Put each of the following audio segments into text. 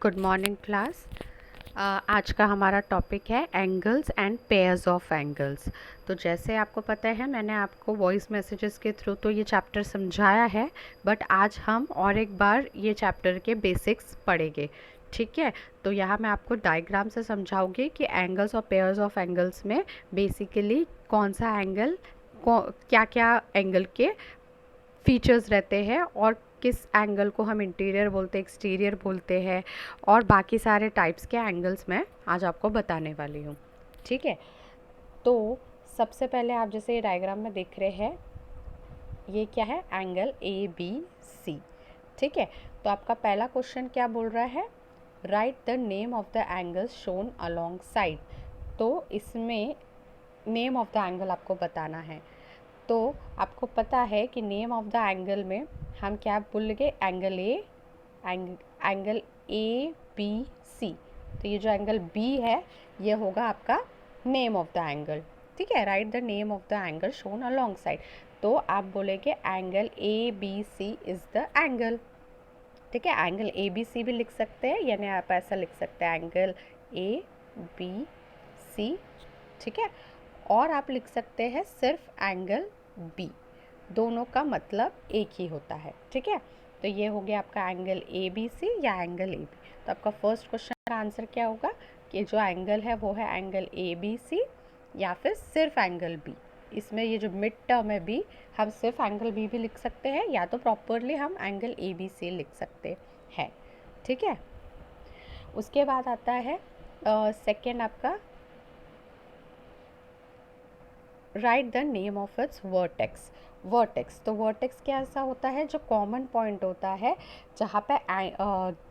Good morning class. आज का हमारा टॉपिक है angles and pairs of angles. तो जैसे आपको पता है, मैंने आपको वॉइस मैसेजेस के थ्रू तो ये चैप्टर समझाया है, बट आज हम और एक बार ये चैप्टर के बेसिक्स पढ़ेंगे। ठीक है, तो यहाँ मैं आपको डायग्राम से समझाऊंगी कि एंगल्स और पेयर्स ऑफ एंगल्स में बेसिकली कौन सा एंगल क्या क्या एंगल के फीचर्स रहते हैं और किस एंगल को हम इंटीरियर बोलते हैं, एक्सटीरियर बोलते हैं, और बाकी सारे टाइप्स के एंगल्स मैं आज आपको बताने वाली हूँ। ठीक है, तो सबसे पहले आप जैसे ये डायग्राम में देख रहे हैं, ये क्या है? Angle A B C. ठीक है, तो आपका पहला क्वेश्चन क्या बोल रहा है? Right the name of the angles shown along side. तो इसमें नेम ऑफ द एंगल आपको बताना है। तो आपको पता है कि नेम ऑफ द एंगल में हम क्या बोलेंगे? Angle A, angle A B C. तो ये जो एंगल बी है, ये होगा आपका नेम ऑफ द एंगल। ठीक है, right the name of the angle shown along side. तो आप बोलेंगे angle A B C is the angle. ठीक है, एंगल ए बी सी भी लिख सकते हैं, यानी आप ऐसा लिख सकते हैं एंगल ए बी सी। ठीक है, और आप लिख सकते हैं सिर्फ एंगल बी। दोनों का मतलब एक ही होता है। ठीक है, तो ये हो गया आपका एंगल ए बी सी या एंगल ए बी। तो आपका फर्स्ट क्वेश्चन का आंसर क्या होगा कि जो एंगल है वो है एंगल ए बी सी या फिर सिर्फ एंगल बी। इसमें ये जो मिड टर्म है बी, हम सिर्फ एंगल बी भी लिख सकते हैं या तो प्रॉपरली हम एंगल ए बी सी लिख सकते हैं। ठीक है, उसके बाद आता है सेकेंड आपका, right the name of its vertex. Vertex, तो वर्टेक्स क्या ऐसा होता है जो कॉमन पॉइंट होता है जहाँ पे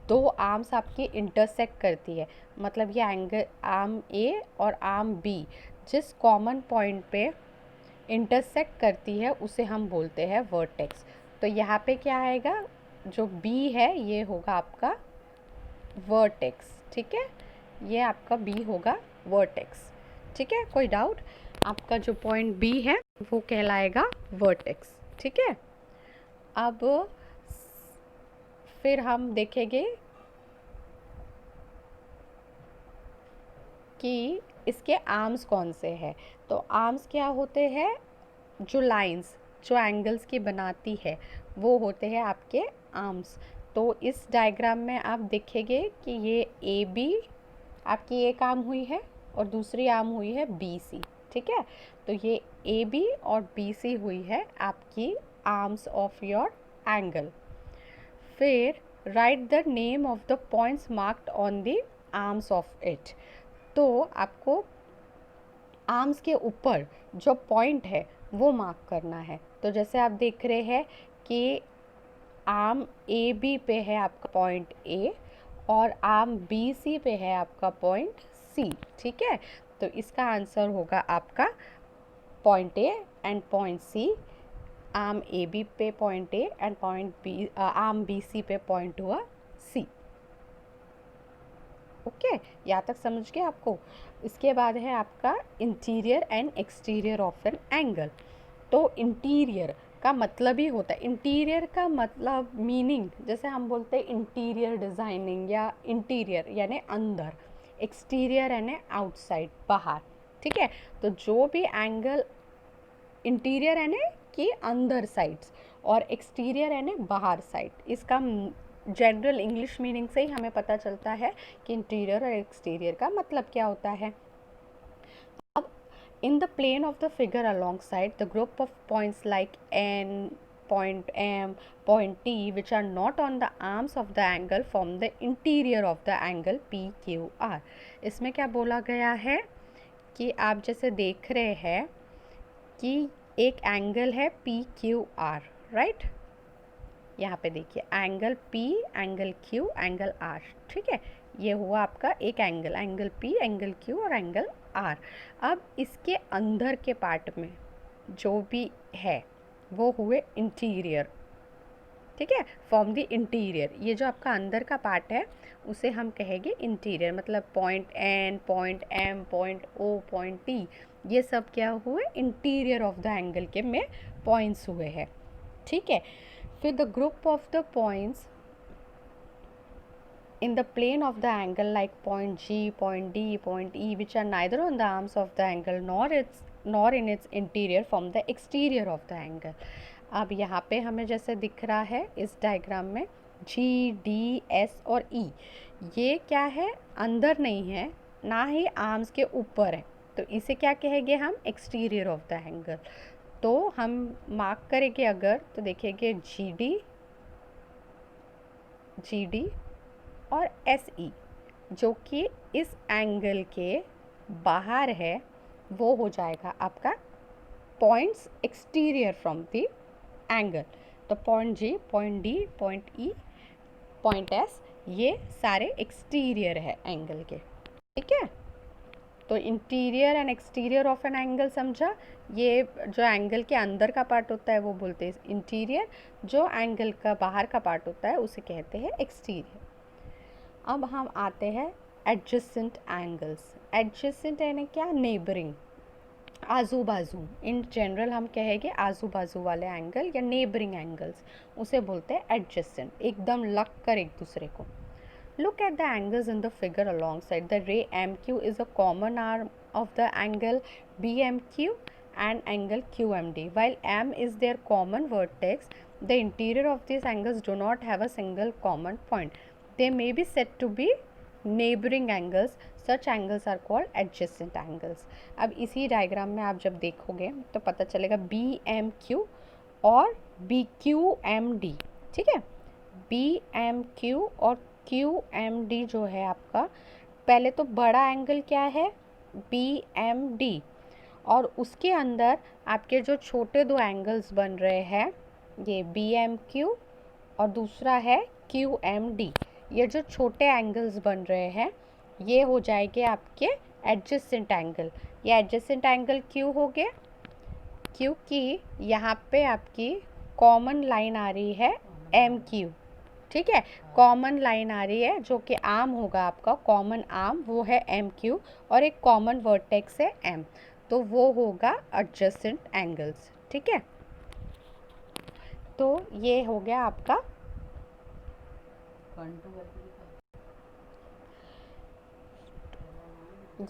दो आर्म्स आपकी इंटरसेक्ट करती है। मतलब ये एंगल आर्म ए और आर्म बी जिस कॉमन पॉइंट पे इंटरसेक्ट करती है उसे हम बोलते हैं वर्टेक्स। तो यहाँ पे क्या आएगा? जो बी है ये होगा आपका वर्टेक्स। ठीक है, ये आपका बी होगा वर्टेक्स। ठीक है, कोई डाउट? आपका जो पॉइंट बी है वो कहलाएगा वर्टेक्स। ठीक है, अब फिर हम देखेंगे कि इसके आर्म्स कौन से हैं। तो आर्म्स क्या होते हैं? जो लाइंस जो एंगल्स की बनाती है वो होते हैं आपके आर्म्स। तो इस डायग्राम में आप देखेंगे कि ये ए बी आपकी एक आर्म हुई है और दूसरी आर्म हुई है बी सी। ठीक है, तो ये ए बी और बी सी हुई है आपकी आर्म्स ऑफ योर एंगल। फिर right the name of the points marked on the arms of it. तो आपको आर्म्स के ऊपर जो पॉइंट है वो मार्क करना है। तो जैसे आप देख रहे हैं कि आर्म ए बी पे है आपका पॉइंट ए और आर्म बी सी पे है आपका पॉइंट सी। ठीक है, तो इसका आंसर होगा आपका point A and point C. Arm A B पे point A and point B, arm B C पे पॉइंट हुआ सी। ओके, यहाँ तक समझ गए आपको? इसके बाद है आपका interior and exterior of an angle. तो इंटीरियर का मतलब ही होता है, इंटीरियर का मतलब मीनिंग जैसे हम बोलते हैं इंटीरियर डिज़ाइनिंग या इंटीरियर यानी अंदर, एक्सटीरियर यानी आउटसाइड बाहर। ठीक है, तो जो भी एंगल इंटीरियर यानी कि अंदर साइड्स और एक्सटीरियर यानी बाहर साइड, इसका जनरल इंग्लिश मीनिंग से ही हमें पता चलता है कि इंटीरियर और एक्सटीरियर का मतलब क्या होता है। अब in the plane of the figure alongside the group of points like N, point M, point T which are not on the arms of the angle form the interior of the angle PQR। इसमें क्या बोला गया है कि आप जैसे देख रहे हैं कि एक एंगल है PQR, राइट? यहाँ पे देखिए angle P, angle Q, angle R। ठीक है, ये हुआ आपका एक angle, angle P, angle Q और एंगल R। अब इसके अंदर के पार्ट में जो भी है वो हुए इंटीरियर। ठीक है, फॉर्म द इंटीरियर। ये जो आपका अंदर का पार्ट है उसे हम कहेंगे इंटीरियर। मतलब point N, point M, point O, point T, ये सब क्या हुए? इंटीरियर ऑफ द एंगल के में पॉइंट्स हुए हैं। ठीक है, फिर the group of the points in the plane of the angle like point G, point D, point E, which are neither on the arms of the angle nor in its interior from the exterior of the angle. अब यहाँ पे हमें जैसे दिख रहा है इस diagram में G, D, S और E, ये क्या है, अंदर नहीं है ना ही आर्म्स के ऊपर है, तो इसे क्या कहेंगे हम, एक्सटीरियर ऑफ द एंगल। तो हम मार्क करेंगे अगर, तो देखेंगे जी डी और एस ई, जो कि इस एंगल के बाहर है, वो हो जाएगा आपका points exterior from the angle. तो point G, point D, point E, point S, ये सारे एक्सटीरियर है एंगल के, ठीक है। तो interior and exterior of an angle समझा, ये जो एंगल के अंदर का पार्ट होता है वो बोलते हैं इंटीरियर, जो एंगल का बाहर का पार्ट होता है उसे कहते हैं एक्सटीरियर। अब हम आते हैं एडजेसेंट एंगल्स। एडजेसेंट यानी क्या, नेबरिंग, आजू बाजू। इन जनरल हम कहेंगे आजू बाजू वाले एंगल या नेबरिंग एंगल्स, उसे बोलते हैं एडजेसेंट, एकदम लग कर एक दूसरे को। Look at the angles in the figure alongside. The ray MQ is a common arm of the angle BMQ and angle QMD. While M is their common vertex, the interior of these angles do not have a single common point. They may be said to be neighboring angles. Such angles are called adjacent angles. अब इसी diagram में आप जब देखोगे तो पता चलेगा BMQ और BQMD, ठीक है। BMQ और QMD जो है आपका, पहले तो बड़ा एंगल क्या है, BMD, और उसके अंदर आपके जो छोटे दो एंगल्स बन रहे हैं, ये BMQ और दूसरा है QMD, ये जो छोटे एंगल्स बन रहे हैं ये हो जाएंगे आपके एडजेसेंट एंगल। ये एडजेसेंट एंगल क्यों हो गए, क्योंकि यहाँ पे आपकी कॉमन लाइन आ रही है MQ, ठीक है। कॉमन लाइन आ रही है, जो कि आर्म होगा आपका, कॉमन आर्म वो है MQ, और एक कॉमन वर्टेक्स है M, तो वो होगा एडजेसेंट एंगल्स, ठीक है। तो ये हो गया आपका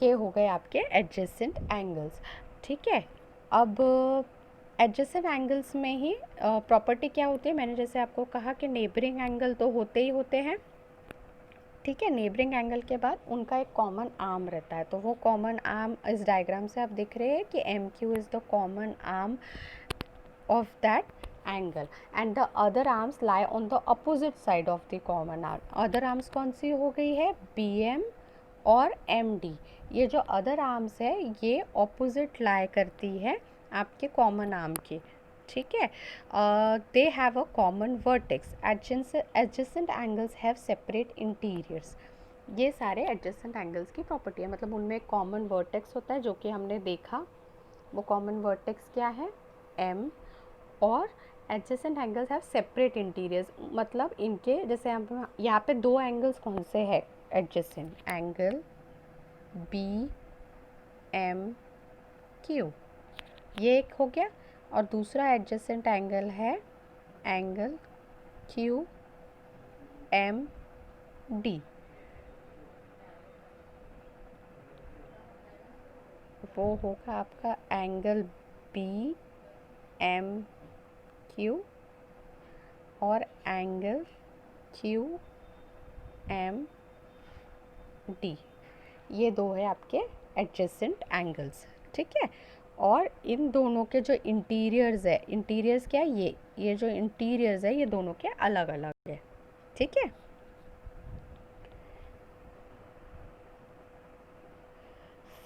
ये हो गए आपके एडजेसेंट एंगल्स, ठीक है। अब एडजेसेंट एंगल्स में ही प्रॉपर्टी क्या होती है, मैंने जैसे आपको कहा कि नेबरिंग एंगल तो होते ही होते हैं, ठीक है। नेबरिंग एंगल के बाद उनका एक कॉमन आर्म रहता है, तो वो कॉमन आर्म इस डायग्राम से आप देख रहे हैं कि MQ is the common arm of that angle and the other arms lie on the opposite side of the common arm. other arms कौन सी हो गई है, BM और MD। ये जो other arms है ये opposite lie करती है आपके common arm के, ठीक है। they have a common vertex. adjacent angles have separate interiors. ये सारे adjacent angles की प्रॉपर्टी है, मतलब उनमें एक common vertex होता है जो कि हमने देखा, वो common vertex क्या है, M, और adjacent angles have separate interiors, मतलब इनके जैसे हम यहाँ पे दो एंगल्स कौन से हैं एडजेसेंट, एंगल BMQ, ये एक हो गया, और दूसरा एडजेसेंट एंगल है एंगल QMD, वो होगा आपका एंगल BMQ और एंगल QMD, ये दो है आपके एडजेसेंट एंगल्स, ठीक है। और इन दोनों के जो इंटीरियर्स है, इंटीरियर्स क्या है, ये जो इंटीरियर्स है ये दोनों के अलग अलग है, ठीक है।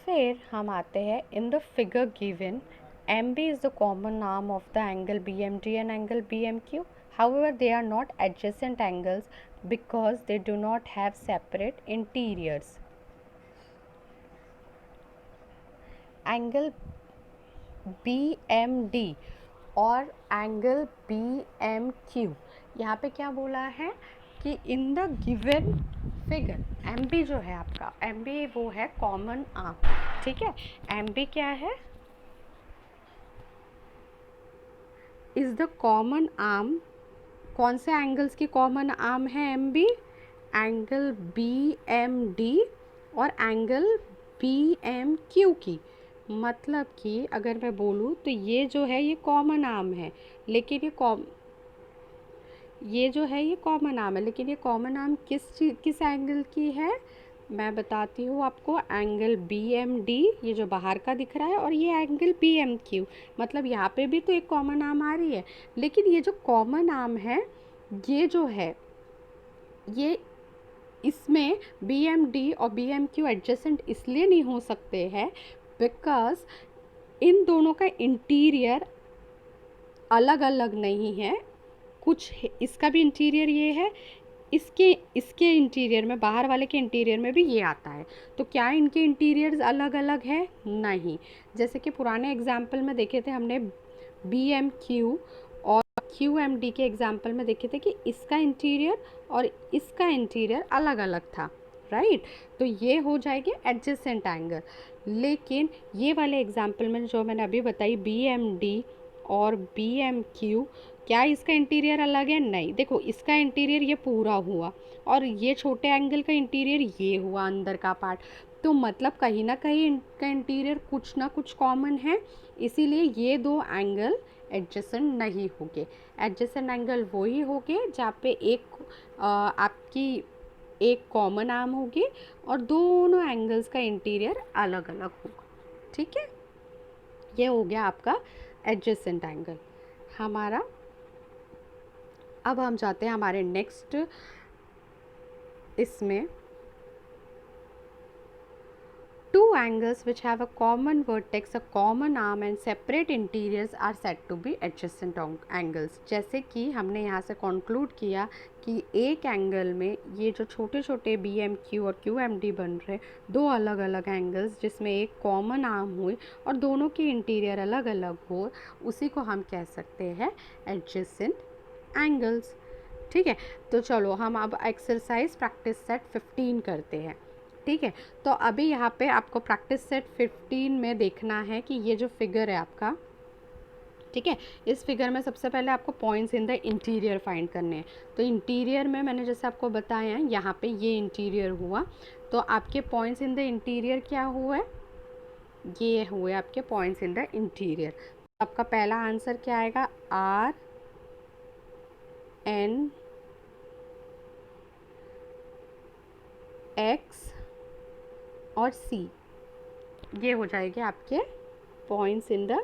फिर हम आते हैं in the figure given MB is the common arm of the angle BMD and angle BMQ. However, they are not adjacent angles because they do not have separate interiors. Angle BMD और angle BMQ, यहाँ पे क्या बोला है कि in the given figure MB जो है आपका, MB वो है कॉमन आर्म, ठीक है। MB क्या है, इज़ द कॉमन आर्म, कौन से एंगल्स की कॉमन आर्म है MB, angle B M D और एंगल बी एम क्यू की। मतलब कि अगर मैं बोलूँ तो ये जो है ये कॉमन आर्म है, लेकिन ये जो है ये कॉमन आर्म है, लेकिन ये कॉमन आर्म किस एंगल की है, मैं बताती हूँ आपको। एंगल बी एम डी, ये जो बाहर का दिख रहा है, और ये एंगल बी एम क्यू। मतलब यहाँ पे भी तो एक कॉमन आर्म आ रही है, लेकिन ये जो कॉमन आर्म है ये जो है ये इसमें बी एम डी और बी एम क्यू एडजेसेंट इसलिए नहीं हो सकते हैं बिकॉज इन दोनों का इंटीरियर अलग अलग नहीं है। इसका भी इंटीरियर ये है, इसके इसके इंटीरियर में, बाहर वाले के इंटीरियर में भी ये आता है। तो क्या इनके इंटीरियर्स अलग अलग है? नहीं। जैसे कि पुराने एग्जाम्पल में देखे थे हमने बी एम क्यू और क्यू एम डी के एग्जाम्पल में देखे थे कि इसका इंटीरियर और इसका इंटीरियर अलग अलग था, राइट। तो ये हो जाएगी एडजेसेंट एंगल। लेकिन ये वाले एग्जाम्पल में जो मैंने अभी बताई बी एम डी और बी एम क्यू, क्या इसका इंटीरियर अलग है? नहीं। देखो इसका इंटीरियर ये पूरा हुआ और ये छोटे एंगल का इंटीरियर ये हुआ अंदर का पार्ट। तो मतलब कहीं ना कहीं इनका इंटीरियर कुछ ना कुछ कॉमन है, इसीलिए ये दो एंगल एडजेसेंट नहीं होंगे। एडजेसेंट एंगल वही होंगे जहाँ पे आपकी एक कॉमन आर्म होगी और दोनों एंगल्स का इंटीरियर अलग अलग होगा। ठीक है, ये हो गया आपका एडजेसेंट एंगल हमारा। अब हम जाते हैं हमारे नेक्स्ट इसमें। Two angles which have a common vertex, a common arm and separate interiors are said to be adjacent angles। जैसे कि हमने यहाँ से conclude किया कि एक एंगल में ये जो छोटे छोटे बी एम क्यू और क्यू एम डी बन रहे, दो अलग अलग एंगल्स जिसमें एक कॉमन आर्म हुई और दोनों के इंटीरियर अलग अलग हो, उसी को हम कह सकते हैं एडजेसेंट एंगल्स। ठीक है, तो चलो हम अब एक्सरसाइज प्रैक्टिस सेट 15 करते हैं। ठीक है, तो अभी यहाँ पे आपको प्रैक्टिस सेट 15 में देखना है कि ये जो फिगर है आपका, ठीक है, इस फिगर में सबसे पहले आपको points in the interior find करने हैं। तो इंटीरियर में मैंने जैसे आपको बताया है यहाँ पे ये इंटीरियर हुआ, तो आपके पॉइंट्स इन द इंटीरियर क्या हुए? ये हुए आपके पॉइंट्स इन द इंटीरियर। आपका पहला आंसर क्या आएगा? आर एन एक्स और सी, ये हो जाएंगे आपके पॉइंट्स इन द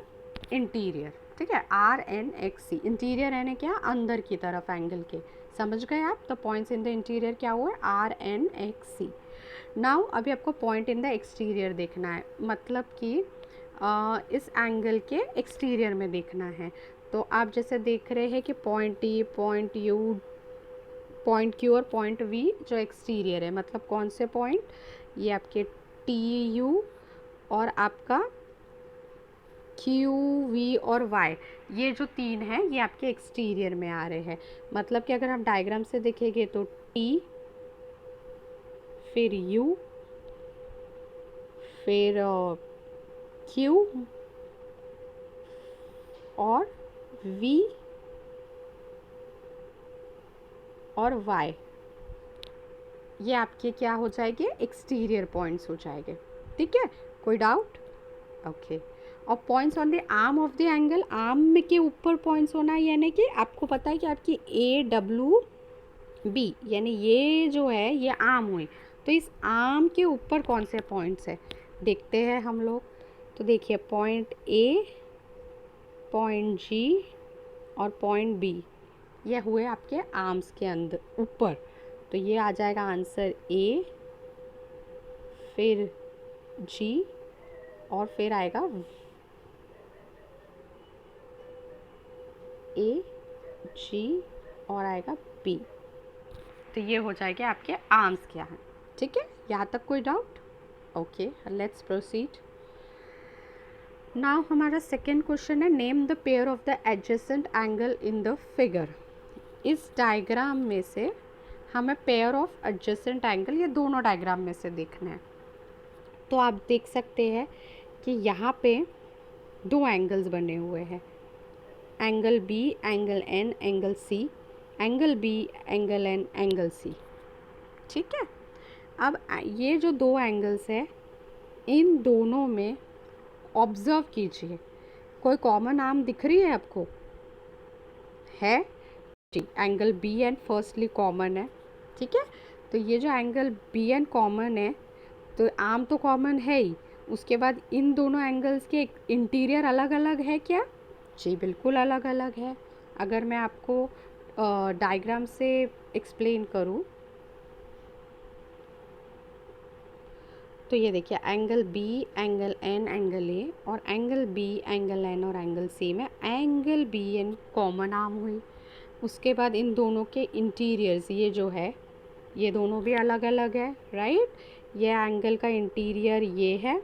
इंटीरियर। ठीक है, R N X C, interior यानी क्या? अंदर की तरफ एंगल के, समझ गए आप? तो पॉइंट्स इन द इंटीरियर क्या हुआ? R N X C. Now अभी आपको पॉइंट इन द एक्सटीरियर देखना है, मतलब कि इस एंगल के एक्सटीरियर में देखना है। तो आप जैसे देख रहे हैं कि point E, point you, point Q और पॉइंट वी जो एक्सटीरियर है, मतलब कौन से पॉइंट? ये आपके टी यू और आपका क्यू वी और वाई, ये जो तीन हैं ये आपके एक्सटीरियर में आ रहे हैं। मतलब कि अगर हम डायग्राम से देखेंगे तो टी, फिर यू, फिर क्यू और वी और वाई, ये आपके क्या हो जाएंगे? एक्सटीरियर पॉइंट्स हो जाएंगे। ठीक है, कोई डाउट? ओके। और points on the arm of the angle, arm में के ऊपर पॉइंट्स होना, यानी कि आपको पता है कि आपकी ए डब्ल्यू बी, यानी ये जो है ये आर्म हुई, तो इस आर्म के ऊपर कौन से पॉइंट्स है देखते हैं हम लोग। तो देखिए पॉइंट ए, पॉइंट जी और पॉइंट बी, ये हुए आपके आर्म्स के अंदर ऊपर। तो ये आ जाएगा आंसर ए, फिर जी और फिर आएगा ए, जी और आएगा बी। तो ये हो जाएगा आपके आर्म्स क्या हैं। ठीक है, यहाँ तक कोई doubt? Okay, let's proceed. Now हमारा सेकेंड क्वेश्चन है, name the pair of the adjacent angle in the figure. इस डायग्राम में से हमें पेयर ऑफ एडजेसेंट एंगल, ये दोनों डायग्राम में से देखना है। तो आप देख सकते हैं कि यहाँ पे दो एंगल्स बने हुए हैं, angle B, angle N, angle C, angle B, angle N, angle C. ठीक है। अब ये जो दो एंगल्स है, इन दोनों में ऑब्जर्व कीजिए, कोई कॉमन आर्म दिख रही है आपको? है जी, angle B N firstly common है। ठीक है, तो ये जो एंगल बी एन कॉमन है, तो आर्म तो कॉमन है ही, उसके बाद इन दोनों एंगल्स के इंटीरियर अलग अलग है क्या? जी बिल्कुल अलग अलग है। अगर मैं आपको डायग्राम से एक्सप्लेन करूँ तो ये देखिए, angle B, angle N, angle A, और एंगल बी, एंगल एन और एंगल सी में angle B N common arm हुई। उसके बाद इन दोनों के इंटीरियर्स, ये जो है ये दोनों भी अलग अलग है, राइट। ये एंगल का इंटीरियर ये है,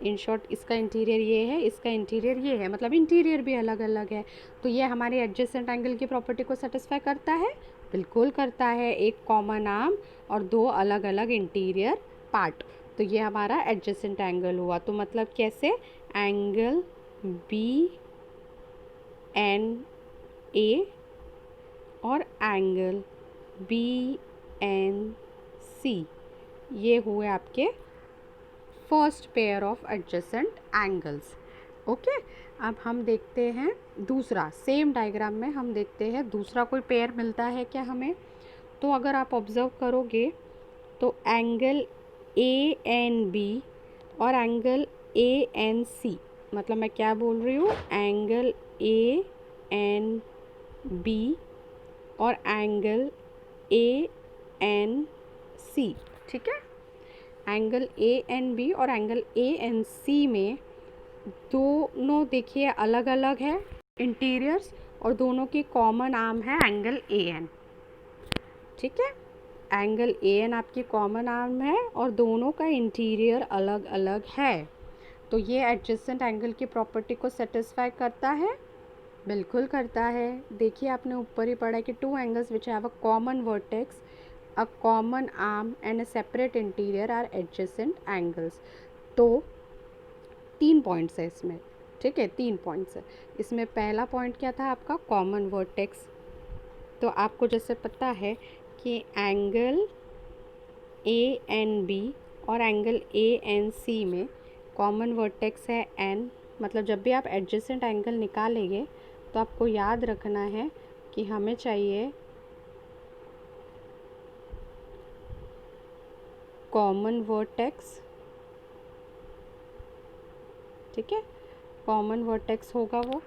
इन शॉर्ट इसका इंटीरियर ये है, इसका इंटीरियर ये है, मतलब इंटीरियर भी अलग अलग है। तो ये हमारे एडजेसेंट एंगल की प्रॉपर्टी को सेटिस्फाई करता है? बिल्कुल करता है। एक कॉमन आर्म और दो अलग अलग इंटीरियर पार्ट, तो ये हमारा एडजेसेंट एंगल हुआ। तो मतलब कैसे? एंगल बी एन ए और एंगल बी एन सी, ये हुए आपके first pair of adjacent angles. Okay, अब हम देखते हैं दूसरा, सेम डायग्राम में हम देखते हैं दूसरा कोई पेयर मिलता है क्या हमें। तो अगर आप ऑब्जर्व करोगे तो एंगल ए एन बी और एंगल ए एन सी, मतलब मैं क्या बोल रही हूँ, एंगल ए एन बी और एंगल ए एन सी। ठीक है, एंगल ए एन बी और एंगल ए एन सी में दोनों देखिए अलग अलग है इंटीरियर्स, और दोनों की कॉमन आर्म है एंगल ए एन। ठीक है, एंगल ए एन आपकी कॉमन आर्म है और दोनों का इंटीरियर अलग अलग है। तो ये एडजेसेंट एंगल की प्रॉपर्टी को सेटिस्फाई करता है? बिल्कुल करता है। देखिए आपने ऊपर ही पढ़ा है कि two angles which have a common vertex, a common arm and a separate interior are adjacent angles। तो 3 पॉइंट्स है इसमें। ठीक है, 3 पॉइंट्स है इसमें। पहला पॉइंट क्या था आपका? Common vertex. तो आपको जैसे पता है कि एंगल ए एन बी और एंगल ए एन सी में कॉमन वर्टेक्स है एन, मतलब जब भी आप एडजेसेंट एंगल निकालेंगे तो आपको याद रखना है कि हमें चाहिए कॉमन वर्टेक्स। ठीक है, कॉमन वर्टेक्स होगा वो।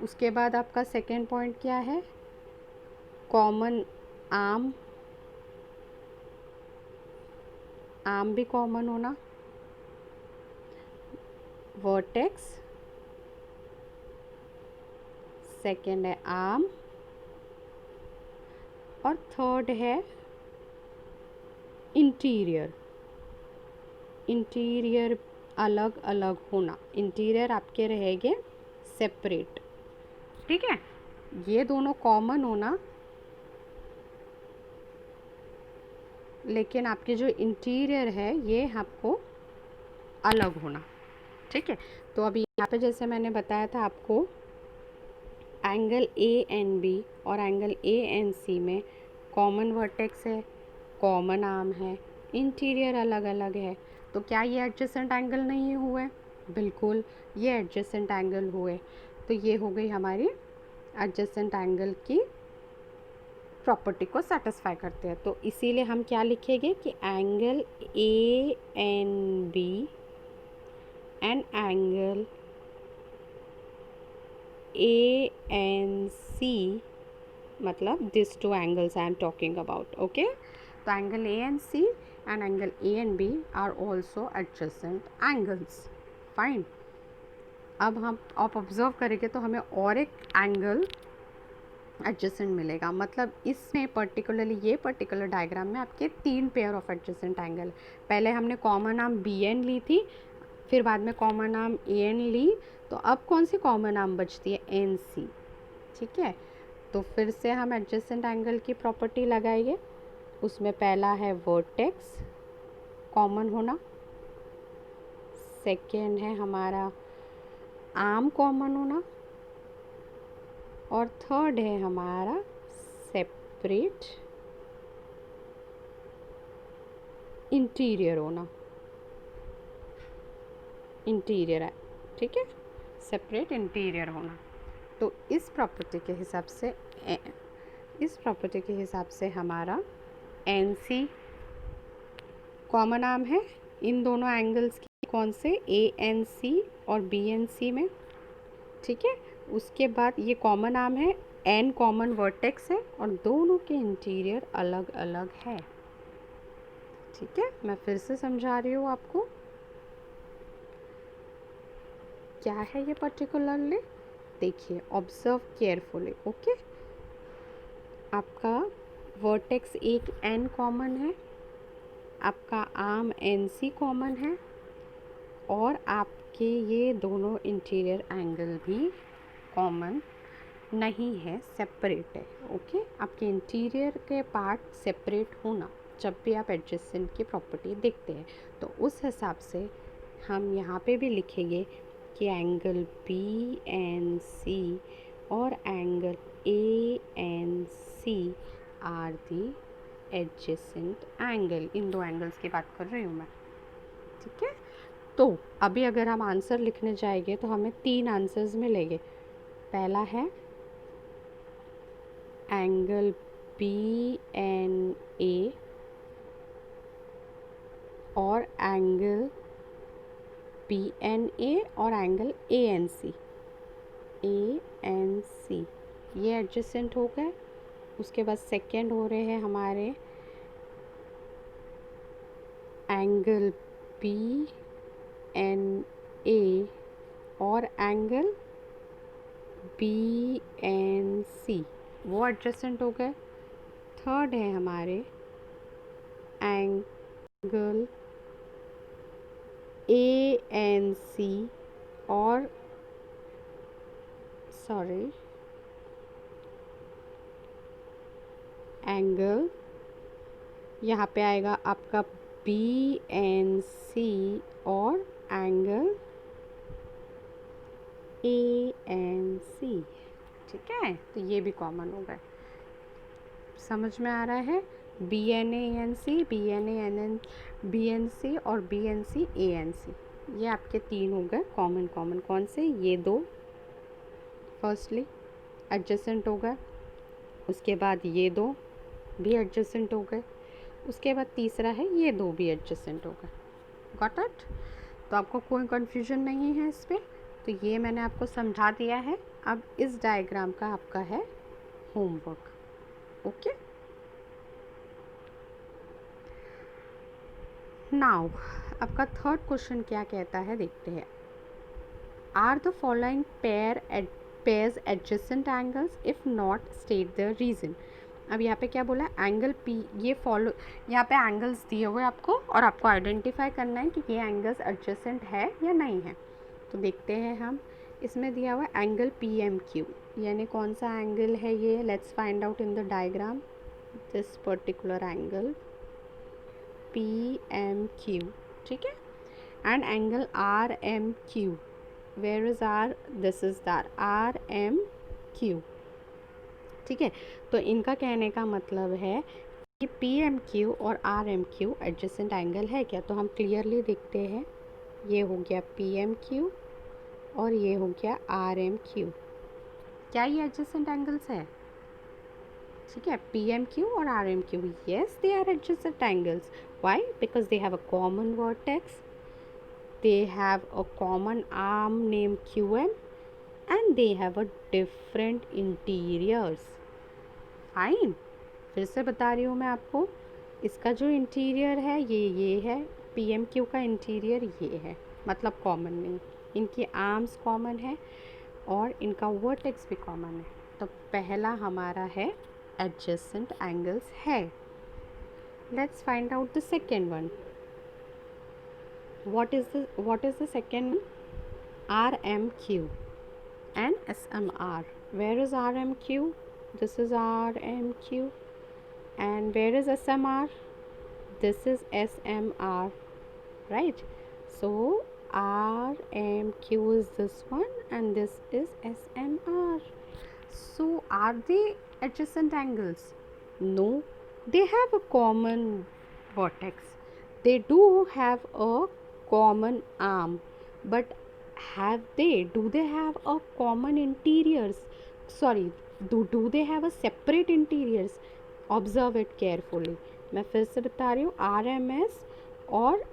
उसके बाद आपका सेकेंड पॉइंट क्या है? कॉमन आर्म, आर्म भी कॉमन होना, वर्टेक्स सेकेंड है आर्म, और थर्ड है इंटीरियर। इंटीरियर अलग अलग होना, इंटीरियर आपके रहेंगे सेपरेट। ठीक है, ये दोनों कॉमन होना, लेकिन आपके जो इंटीरियर है ये आपको अलग होना। ठीक है, तो अभी यहाँ पे जैसे मैंने बताया था आपको, एंगल ए एन बी और एंगल ए एन सी में कॉमन वर्टेक्स है, कॉमन आर्म है, इंटीरियर अलग अलग है। तो क्या ये एडजेसेंट एंगल नहीं हुए? बिल्कुल, ये एडजेसेंट एंगल हुए। तो ये हो गई हमारी एडजेसेंट एंगल की प्रॉपर्टी को सेटिस्फाई करते हैं। तो इसीलिए हम क्या लिखेंगे कि angle A N B and angle A N C, मतलब this two angles I am talking about. Okay, तो angle A N C and angle A N B are also adjacent angles. Fine. अब हम आप observe करेंगे तो हमें और एक एंगल एडजेसेंट मिलेगा, मतलब इसमें पर्टिकुलरली ये पर्टिकुलर डायग्राम में आपके 3 पेयर ऑफ एडजेसेंट एंगल। पहले हमने कॉमन आर्म बी एन ली थी, फिर बाद में कॉमन आर्म ए एन ली, तो अब कौन सी कॉमन आर्म बचती है? N C. ठीक है, तो फिर से हम एडजेसेंट एंगल की प्रॉपर्टी लगाएंगे। उसमें पहला है वर्टेक्स कॉमन होना, सेकेंड है हमारा आर्म कॉमन होना, और थर्ड है हमारा सेपरेट इंटीरियर होना, इंटीरियर है, ठीक है, सेपरेट इंटीरियर होना। तो इस प्रॉपर्टी के हिसाब से हमारा एन सी कॉमन आर्म है इन दोनों एंगल्स की, कौन से, ए एन सी और बी एन सी में, ठीक है। उसके बाद ये कॉमन आर्म है, एन कॉमन वर्टेक्स है और दोनों के इंटीरियर अलग अलग है, ठीक है। मैं फिर से समझा रही हूँ आपको क्या है ये पर्टिकुलरली, देखिए, ऑब्जर्व केयरफुली, ओके। आपका वर्टेक्स एक एन कॉमन है, आपका आर्म एन सी कॉमन है और आपके ये दोनों इंटीरियर एंगल भी कॉमन नहीं है, सेपरेट है, ओके। आपके इंटीरियर के पार्ट सेपरेट होना, जब भी आप एडजेसेंट की प्रॉपर्टी देखते हैं तो उस हिसाब से हम यहाँ पे भी लिखेंगे कि एंगल बी एन सी और angle A N C are the adjacent angle. इन दो एंगल्स की बात कर रही हूँ मैं, ठीक है। तो अभी अगर हम आंसर लिखने जाएंगे तो हमें 3 आंसर्स मिलेंगे। पहला है एंगल बी एन ए और एंगल बी एन ए और एंगल ए एन सी, ये एडजेसेंट हो गए। उसके बाद सेकेंड हो रहे हैं हमारे एंगल बी एन ए और एंगल बी एन सी, वो एडजेसेंट हो गए। थर्ड है हमारे एंगल ए एन सी और एंगल यहाँ पे आएगा आपका बी एन सी और एंगल ए एन सी, ठीक है। तो ये भी कॉमन हो गए, समझ में आ रहा है। B N A N C, B N A N N, B N C और B N C A N C, ये आपके 3 हो गए कॉमन। कौन से, ये 2 फर्स्टली एडजेसेंट हो गए, उसके बाद ये 2 भी एडजेसेंट हो गए, उसके बाद तीसरा है ये 2 भी एडजेसेंट हो गए। Got it? तो आपको कोई कन्फ्यूजन नहीं है इस पर, तो ये मैंने आपको समझा दिया है। अब इस डायग्राम का आपका है होमवर्क, ओके। नाउ आपका थर्ड क्वेश्चन क्या कहता है, देखते हैं। Are the following pairs adjacent angles, if not state the reason. अब यहाँ पे क्या बोला, एंगल पी, ये फॉलो, यहाँ पे एंगल्स दिए हुए आपको और आपको आइडेंटिफाई करना है कि ये एंगल्स एडजेसेंट है या नहीं है। तो देखते हैं हम, इसमें दिया हुआ एंगल पी एम क्यू, यानी कौन सा एंगल है ये, let's find out in the diagram. This particular angle P M Q, ठीक है। And angle R M Q, where is R, this is the R M Q, ठीक है। तो इनका कहने का मतलब है कि पी एम क्यू और R M Q adjacent angle है क्या। तो हम क्लियरली देखते हैं, ये हो गया पी एम क्यू और ये हो गया आर एम क्यू, क्या ये एडजेसेंट एंगल्स है, ठीक है। पी एम क्यू और R M Q, yes they are adjacent angles. Why? Because they have a common vertex, they have a common arm named QM and they have a different interiors. Fine. फिर से बता रही हूँ मैं आपको, इसका जो इंटीरियर है ये है, PMQ का इंटीरियर ये है, मतलब कॉमन नहीं, इनकी आर्म्स कॉमन है और इनका वर्टेक्स भी कॉमन है। तो पहला हमारा है एडजेसेंट एंगल्स है। Let's find out the second one. What is the second one? RMQ and SMR. Where is RMQ? This is RMQ. And where is SMR? This is SMR, right? So RMQ is this one and this is SMR. So are they adjacent angles? No, they have a common vertex. they do have a common arm, but do they have a common interiors? Sorry, do they have a separate interiors? Observe it carefully. मैं फिर से बता रही हूँ, RMS और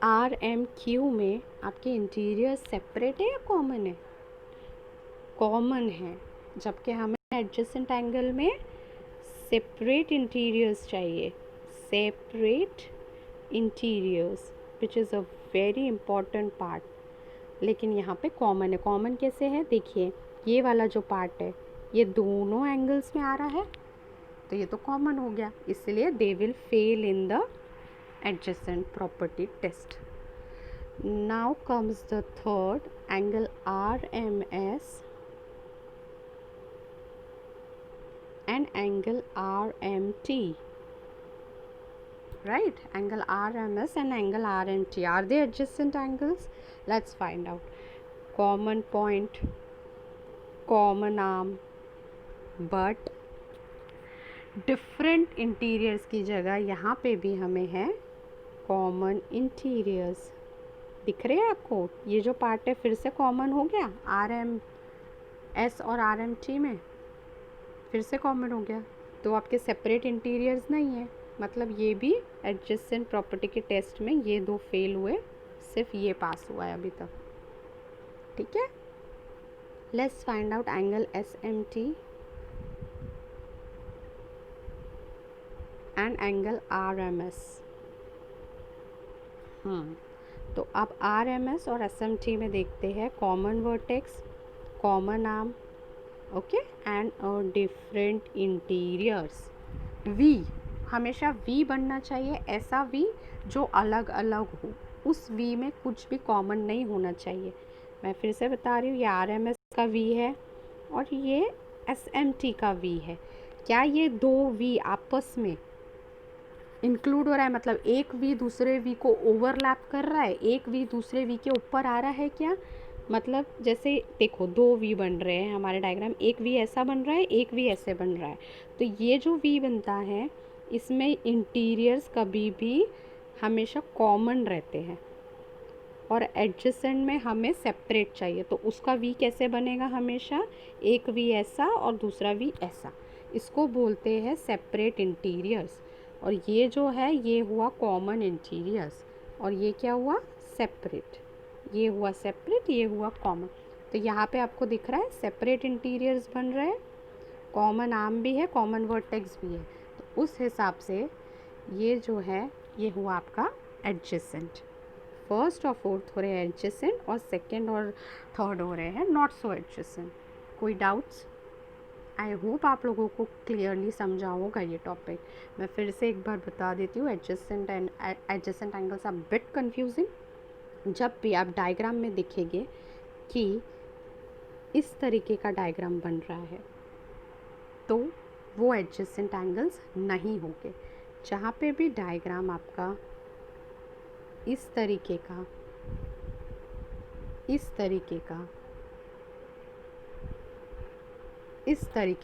RMQ में आपके interior separate है या कॉमन है? कॉमन है, जबकि हमें एडजेसेंट एंगल में सेपरेट इंटीरियर्स चाहिए, separate interiors, which is a very important part. लेकिन यहाँ पे कॉमन है. कॉमन कैसे है? देखिए, ये वाला जो पार्ट है ये दोनों एंगल्स में आ रहा है, तो ये तो कॉमन हो गया, इसलिए they will fail in the adjacent property test. Now comes the third, angle RMS and angle RMT, right? Angle RMS and angle RMT, are they adjacent angles? Let's find out. Common point, common arm, but different interiors की जगह यहाँ पे भी हमें है common interiors. दिख रहे हैं आपको? ये जो पार्ट है फिर से कॉमन हो गया, RMS और RMT में फिर से कॉमन हो गया, तो आपके सेपरेट इंटीरियर्स नहीं है, मतलब ये भी एडजेसेंट प्रॉपर्टी के टेस्ट में ये दो फेल हुए, सिर्फ ये पास हुआ है अभी तक. ठीक है, let's find out angle SMT and angle RMS. तो अब RMS और SMT में देखते हैं common vertex, common arm, okay, and different interiors. V हमेशा V बनना चाहिए, ऐसा V जो अलग अलग हो, उस V में कुछ भी कॉमन नहीं होना चाहिए. मैं फिर से बता रही हूँ, ये RMS का V है और ये SMT का V है. क्या ये दो V आपस में इंक्लूड हो रहा है? मतलब एक V दूसरे V को ओवरलैप कर रहा है, एक V दूसरे V के ऊपर आ रहा है क्या? मतलब जैसे देखो, दो V बन रहे हैं हमारे डायग्राम, एक V ऐसा बन रहा है, एक V ऐसे बन रहा है, तो ये जो V बनता है इसमें इंटीरियर्स कभी भी हमेशा कॉमन रहते हैं और एडजेसेंट में हमें सेपरेट चाहिए, तो उसका V कैसे बनेगा? हमेशा एक V ऐसा और दूसरा V ऐसा, इसको बोलते हैं सेपरेट इंटीरियर्स. और ये जो है ये हुआ कॉमन इंटीरियर्स, और ये क्या हुआ? सेपरेट. ये हुआ सेपरेट, ये हुआ कॉमन. तो यहाँ पे आपको दिख रहा है सेपरेट इंटीरियर्स बन रहे हैं, कॉमन आर्म भी है, कॉमन वर्टेक्स भी है, तो उस हिसाब से ये जो है ये हुआ आपका एडजेसेंट. फर्स्ट और फोर्थ हो रहे हैं एडजेसेंट और सेकंड और थर्ड हो रहे हैं नॉट सो एडजेसेंट. कोई डाउट्स? आई होप आप लोगों को क्लियरली समझा होगा ये टॉपिक. मैं फिर से एक बार बता देती हूँ, adjacent angles are bit confusing. जब भी आप डायग्राम में देखेंगे कि इस तरीके का डायग्राम बन रहा है तो वो एडजेसेंट एंगल्स नहीं होंगे. जहाँ पे भी डायग्राम आपका इस तरीके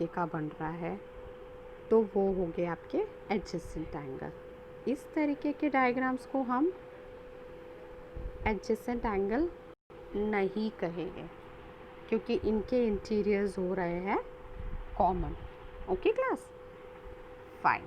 का बन रहा है तो वो हो गए आपके एडजेसेंट एंगल. इस तरीके के डायग्राम्स को हम एडजेसेंट एंगल नहीं कहेंगे क्योंकि इनके इंटीरियर्स हो रहे हैं कॉमन. Okay class, fine.